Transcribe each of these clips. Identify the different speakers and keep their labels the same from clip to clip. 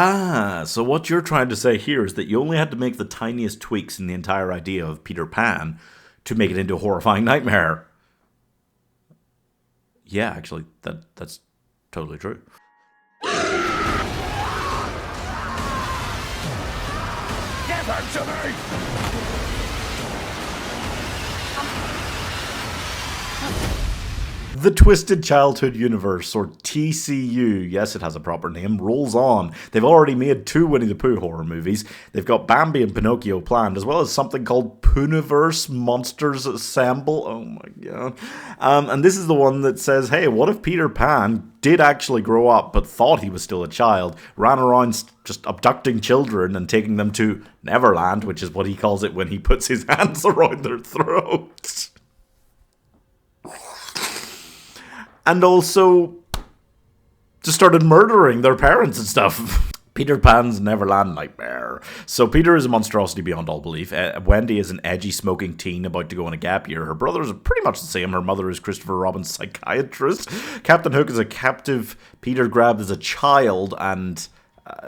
Speaker 1: Ah, so what you're trying to say here is that you only had to make the tiniest tweaks in the entire idea of Peter Pan to make it into a horrifying nightmare. Yeah, actually, that's totally true.
Speaker 2: Give her to me!
Speaker 1: The Twisted Childhood Universe, or TCU, yes, it has a proper name, rolls on. They've already made 2 Winnie the Pooh horror movies. They've got Bambi and Pinocchio planned, as well as something called Pooniverse Monsters Assemble. Oh my god. And this is the one that says, hey, what if Peter Pan did actually grow up, but thought he was still a child, ran around just abducting children and taking them to Neverland, which is what he calls it when he puts his hands around their throats. And also just started murdering their parents and stuff. Peter Pan's Neverland Nightmare. So Peter is a monstrosity beyond all belief. Wendy is an edgy smoking teen about to go on a gap year. Her brothers are pretty much the same. Her mother is Christopher Robin's psychiatrist. Captain Hook is a captive Peter grabbed as a child and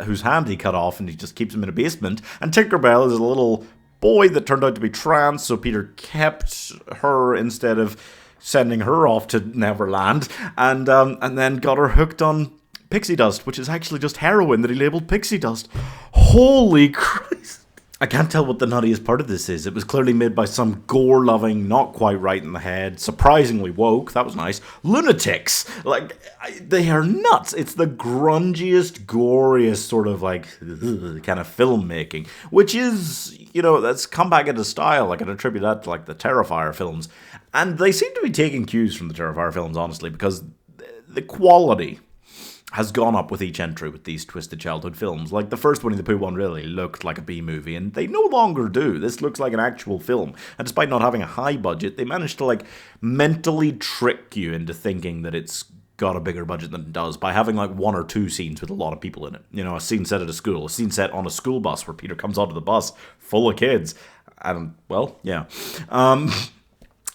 Speaker 1: whose hand he cut off, and he just keeps him in a basement. And Tinkerbell is a little boy that turned out to be trans, so Peter kept her instead of sending her off to Neverland, and then got her hooked on pixie dust, which is actually just heroin that he labelled pixie dust. Holy Christ. I can't tell what the nuttiest part of this is. It was clearly made by some gore-loving, not quite right in the head, surprisingly woke, that was nice, lunatics. Like, they are nuts. It's the grungiest, goriest sort of like, kind of filmmaking, which is, you know, that's come back into style. I can attribute that to like the Terrifier films. And they seem to be taking cues from the Terrifier films, honestly, because the quality has gone up with each entry with these Twisted Childhood films. Like, the first Winnie the Pooh one really looked like a B-movie, and they no longer do. This looks like an actual film. And despite not having a high budget, they managed to, like, mentally trick you into thinking that it's got a bigger budget than it does by having, like, 1 or 2 scenes with a lot of people in it. You know, a scene set at a school, a scene set on a school bus where Peter comes onto the bus full of kids. And, well, yeah.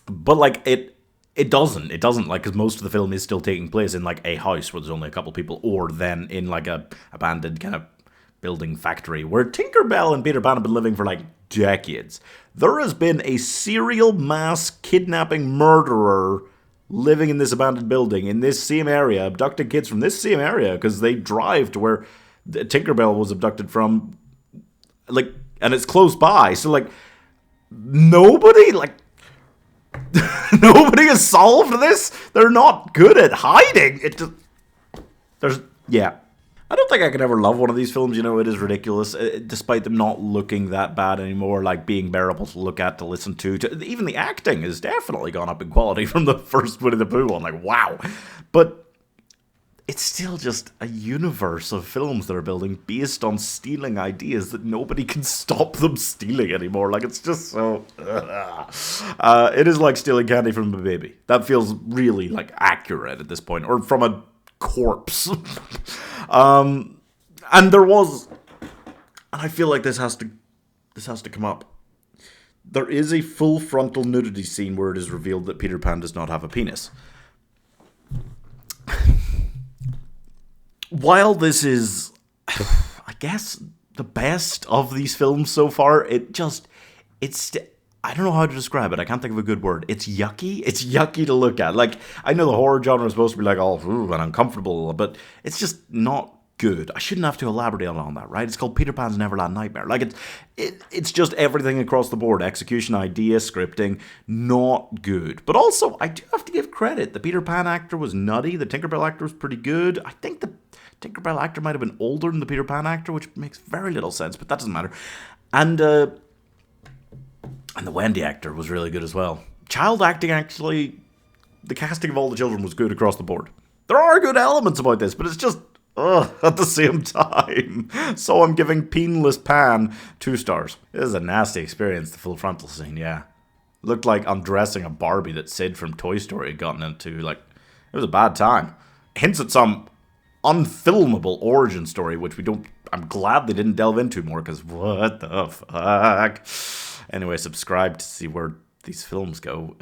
Speaker 1: But, like, it doesn't, like, because most of the film is still taking place in, like, a house where there's only a couple people, or then in, like, a abandoned kind of building factory where Tinkerbell and Peter Pan have been living for, like, decades. There has been a serial mass kidnapping murderer living in this abandoned building in this same area, abducting kids from this same area, because they drive to where Tinkerbell was abducted from, like, and it's close by, so, like, nobody has solved this. They're not good at hiding. Yeah. I don't think I could ever love one of these films, you know, it is ridiculous, despite them not looking that bad anymore, like being bearable to look at, to listen to. Even the acting has definitely gone up in quality from the first Winnie the Pooh one, like, wow. But it's still just a universe of films that are building based on stealing ideas that nobody can stop them stealing anymore. Like, it's just so... it is like stealing candy from a baby. That feels really, like, accurate at this point. Or from a corpse. And there was... And I feel like this has to come up. There is a full frontal nudity scene where it is revealed that Peter Pan does not have a penis. While this is, I guess, the best of these films so far, I don't know how to describe it. I can't think of a good word. It's yucky. It's yucky to look at. Like, I know the horror genre is supposed to be like, all and uncomfortable, but it's just not good. I shouldn't have to elaborate on that, right? It's called Peterpan's Neverland Nightmare. Like, it's just everything across the board. Execution, idea, scripting, not good. But also, I do have to give credit. The Peter Pan actor was nutty. The Tinkerbell actor was pretty good. I think the Tinkerbell actor might have been older than the Peter Pan actor, which makes very little sense, but that doesn't matter. And the Wendy actor was really good as well. Child acting, actually, the casting of all the children was good across the board. There are good elements about this, but it's just, at the same time. So I'm giving Peenless Pan 2 stars. This is a nasty experience, the full frontal scene, yeah. Looked like undressing a Barbie that Sid from Toy Story had gotten into. Like, it was a bad time. Hints at some unfilmable origin story, which I'm glad they didn't delve into more, because what the fuck? Anyway, subscribe to see where these films go.